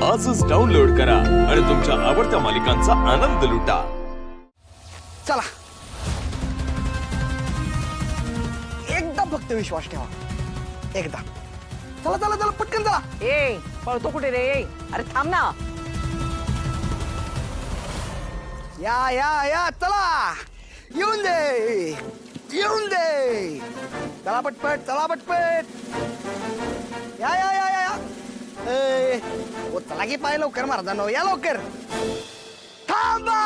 आजच डाउनलोड करा आणि तुमच्या आवडत्या मालिकांचा आनंद लुटा। चला एकदा फक्त विश्वास ठेवा, एकदा। चला चला चला पटकन चला। ए पळतो कुठे रे? अरे थांब ना। या चला, येऊन दे येऊन दे। चला पटपट चला पटपट। या या या या ए ओ चला की पाय लवकर महाराजांनो, या लवकर। थांबा।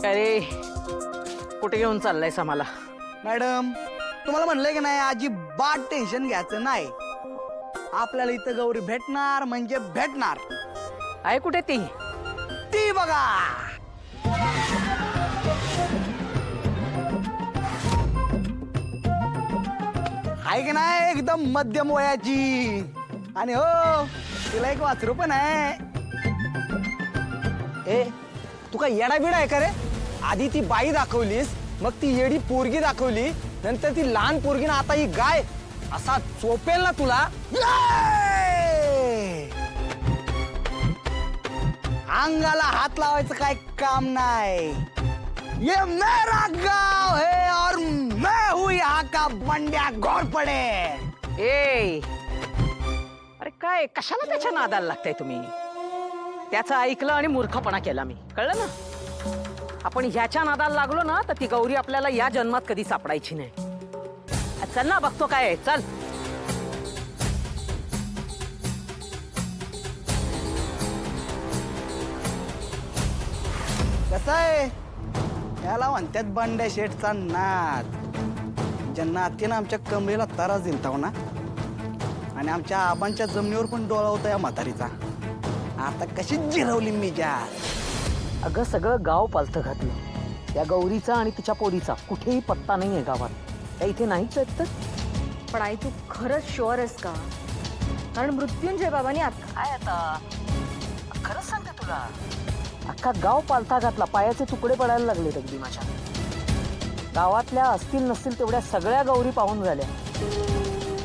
अरे कुठे घेऊन चाललायस आम्हाला? मॅडम तुम्हाला म्हणलंय की नाही, अजिबात टेन्शन घ्यायचं नाही। आपल्याला इथं गौरी भेटणार म्हणजे भेटणार। आहे कुठे ती? ती बघा। आहे की नाही एकदम मध्यम वयाची, आणि हो तिला एक वासरू पण आहे। ए तू काय येडा बिडा आहे का रे? आधी ती बाई दाखवलीस, मग ती येडी पोरगी दाखवली, नंतर ती लहान पोरगी ना आता ही गाय। असा चोपेल ना तुला। अंगाला हात लावायचं काय काम नाही। ये मेरा गाव है और मैं हूँ यहाँ का बंड्या घोरपडे। ए अरे काय कशाला त्याच्या नादाला लागताय तुम्ही? त्याचं ऐकलं आणि मूर्खपणा केला मी, कळलं ना? आपण ह्याच्या नादाला लागलो ना तर ती गौरी आपल्याला या जन्मात कधी सापडायची नाही। चल ना, बघतो काय आहे, चल। कसं आहे, याला म्हणतात बंड्या शेठचा नाद। ज्यांना नातीनं आमच्या कमरेला ताराच दिलता हो ना, आणि आमच्या आबांच्या जमिनीवर पण डोळा होता या म्हातारीचा। आता कशी जिरवली मी जा। अगं सगळं गाव पालथं घातलं। त्या गौरीचा आणि तिच्या पोरीचा कुठेही पत्ता नाहीये गावात। त्या इथे नाहीच आहेत तर? पण आई तू खरंच शुअर आहेस का? कारण मृत्युंजय बाबांनी काय आता खरंच सांगते तुला, अख्खा गाव पालथा घातला, पायाचे तुकडे पडायला लागले अगदी माझ्या। गावातल्या असतील नसतील तेवढ्या सगळ्या गौरी पाहून झाल्या,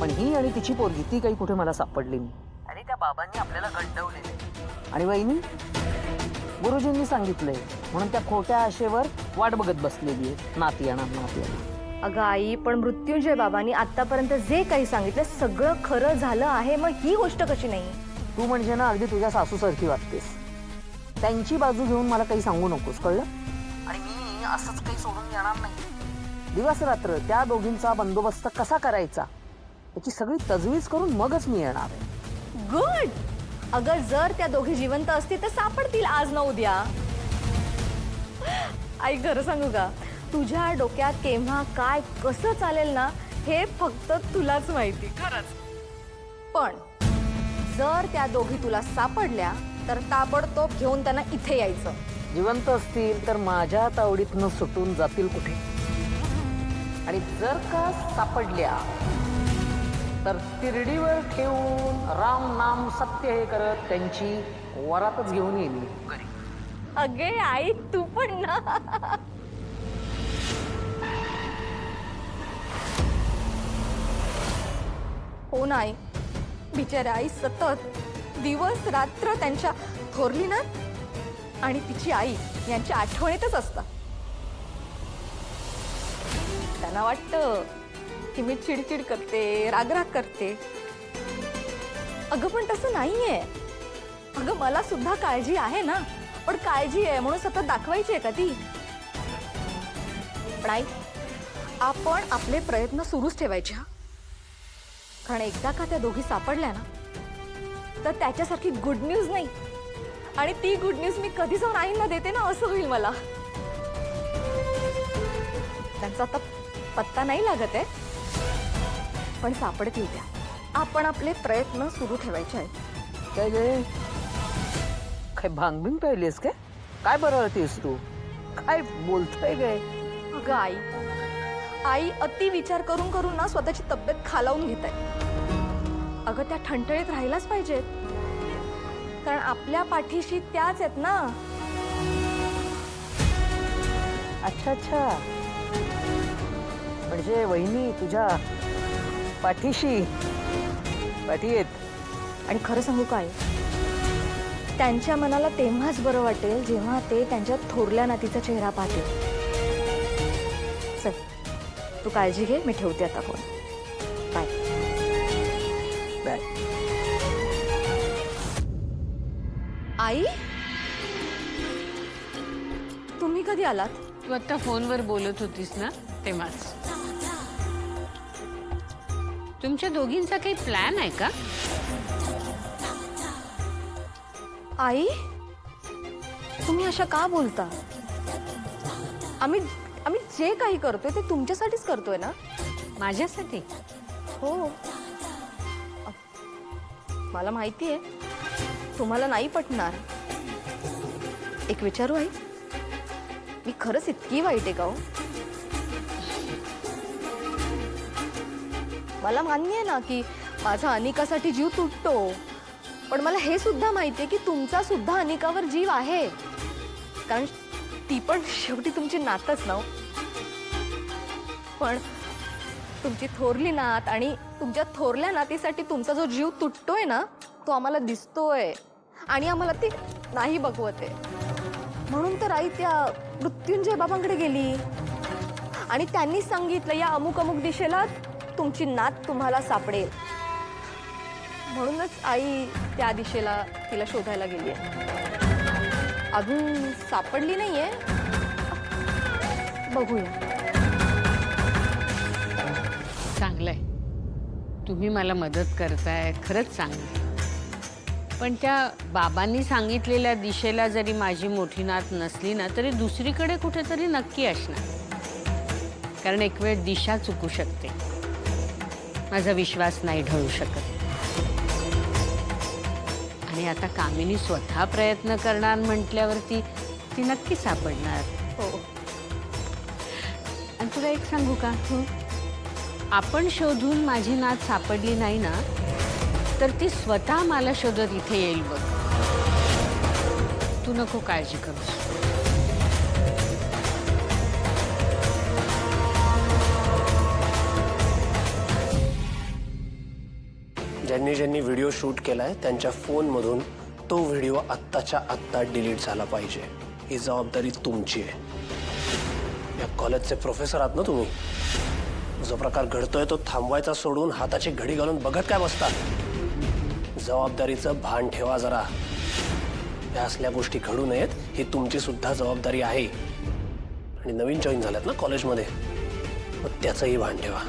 पण ही आणि तिची पोरगी ती काही कुठे मला सापडली नाही। आणि त्या बाबांनी आपल्याला गंडवलेले, आणि वहिनी गुरुजींनी सांगितलंय म्हणून त्या खोट्या आशेवर वाट बघत बसलेली आहे, नाती येणार नाती येणार। अगं आई, पण मृत्युंजय बाबांनी आतापर्यंत जे काही सांगितलं सगळं खरं झालं आहे, मग ही गोष्ट कशी नाही? तू म्हणजे ना अगदी तुझ्या सासूसारखी वाटतेस। त्यांची बाजू घेऊन मला काही सांगू नकोस, कळलं? आणि मी असंच काही सोडून येणार नाही। दिवस रात्र त्या दोघींचा बंदोबस्त कसा करायचा याची सगळी तजवीज करून मगच मी येणार आहे। गुड। अगं जर त्या दोघी जिवंत असतील तर सापडतील आज ना उद्या। आई खरं सांगू का, तुझ्या डोक्यात केव्हा काय कसं चालेल ना हे फक्त तुलाच माहिती, खरंच। पण जर त्या दोघी तुला सापडल्या तर ताबडतोब घेऊन त्यांना इथे यायचं। जिवंत असतील तर माझ्या तावडीतनं सुटून जातील कुठे, आणि जर का सापडल्या तर तिरडीवर ठेवून राम नाम सत्य हे करत त्यांची वरातच घेऊन येईल घरी। अगे आई तू पण ना। हो नाही, बिचाऱ्या आई सतत दिवस रात्र त्यांच्या थोरलीनाथ आणि तिची आई यांच्या आठवणीतच असतात। त्यांना वाटतं की मी चिडचिड करते, रागराग करते। अगं पण तसं नाहीये। अगं मला सुद्धा काळजी आहे ना, पण काळजी आहे म्हणून सतत दाखवायची आहे का ती? पण आई, आपण आपले प्रयत्न सुरूच ठेवायचे हा। कारण एकदा का त्या दोघी सापडल्या ना तर त्याच्यासारखी गुड न्यूज नाही, आणि ती गुड न्यूज मी कधी जाऊन आईंना देते ना असं होईल मला। त्यांचा आता पत्ता नाही लागत आहे, पण सापडतील त्या। आपण आपले प्रयत्न सुरू ठेवायचे आहेत। काय गे, काय भांगबिंग पाहिलीस काय? काय बरळतीस तू? काय बोलतोय गे? अगं आई, आई अति विचार करून करून ना स्वतःची तब्येत खालावून घेत आहे। अगं त्या ठणठणीत राहिलाच पाहिजेत, कारण आपल्या पाठीशी त्याच आहेत ना। अच्छा अच्छा, म्हणजे वहिनी तुझ्या पाठीशी पाठीत आणि खरं सांगू काय, त्यांच्या मनाला तेव्हाच बरं वाटेल जेव्हा ते त्यांच्या थोरल्या नातीचा चेहरा पाहतील. चल, तू काळजी घे, मी ठेवते आता फोन. बाय. बाय. आई, तुम्ही कधी आलात? तू आता फोनवर बोलत होतीस ना तेव्हाच. तुमच्या दोघींचा काही प्लॅन आहे का? आई, तुम्ही अशा का बोलता? आम्ही जे काही करतोय ते तुमच्यासाठीच करतोय ना. माझ्यासाठी? हो, मला माहिती आहे तुम्हाला नाही पटणार. एक विचारू आई, मी खरंच इतकी वाईट आहे का हो? मला मान्य आहे ना की माझा अनिकासाठी जीव तुटतो, पण मला हे सुद्धा माहिती आहे की तुमचा सुद्धा अनिकावर जीव आहे, कारण ती पण शेवटी तुमची नातच ना. पण तुमची थोरली नात आणि तुमच्या थोरल्या नातीसाठी तुमचा जो जीव तुटतोय ना, तो आम्हाला दिसतोय आणि आम्हाला ते नाही बघवत आहे. म्हणून तर आई त्या मृत्युंजय बाबांकडे गेली आणि त्यांनी सांगितलं या अमुक अमुक दिशेला तुमची नात तुम्हाला सापडेल. म्हणूनच आई त्या दिशेला तिला शोधायला गेली आहे. अजून सापडली नाहीये, बघूया. चांगलंय, तुम्ही मला मदत करताय, खरंच चांगलं. पण त्या बाबांनी सांगितलेल्या दिशेला जरी माझी मोठी नात नसली ना, तरी दुसरीकडे कुठेतरी नक्की असणार. कारण एक वेळ दिशा चुकू शकते, माझा विश्वास नाही ढळू शकत. आणि आता कामिनी स्वतः प्रयत्न करणार म्हटल्यावरती ती नक्की सापडणार. हो. आणि तुला एक सांगू का, आपण शोधून माझी नात सापडली नाही ना, तर ती स्वतः मला शोधत इथे येईल बघ. तू नको काळजी करूस. ज्यांनी ज्यांनी व्हिडिओ शूट केलाय त्यांच्या फोनमधून तो व्हिडिओ आत्ताच्या आत्ता डिलीट झाला पाहिजे. ही जबाबदारी तुमची आहे. या कॉलेजचे प्रोफेसर आहात ना तुम्ही. जो प्रकार घडतोय तो थांबवायचा सोडून हाताची घडी घालून बघत काय बसता. जबाबदारीचं भान ठेवा जरा. या असल्या गोष्टी घडू नयेत ही तुमची सुद्धा जबाबदारी आहे. आणि नवीन जॉईन झाल्यात ना कॉलेजमध्ये, मग त्याचंही भान ठेवा.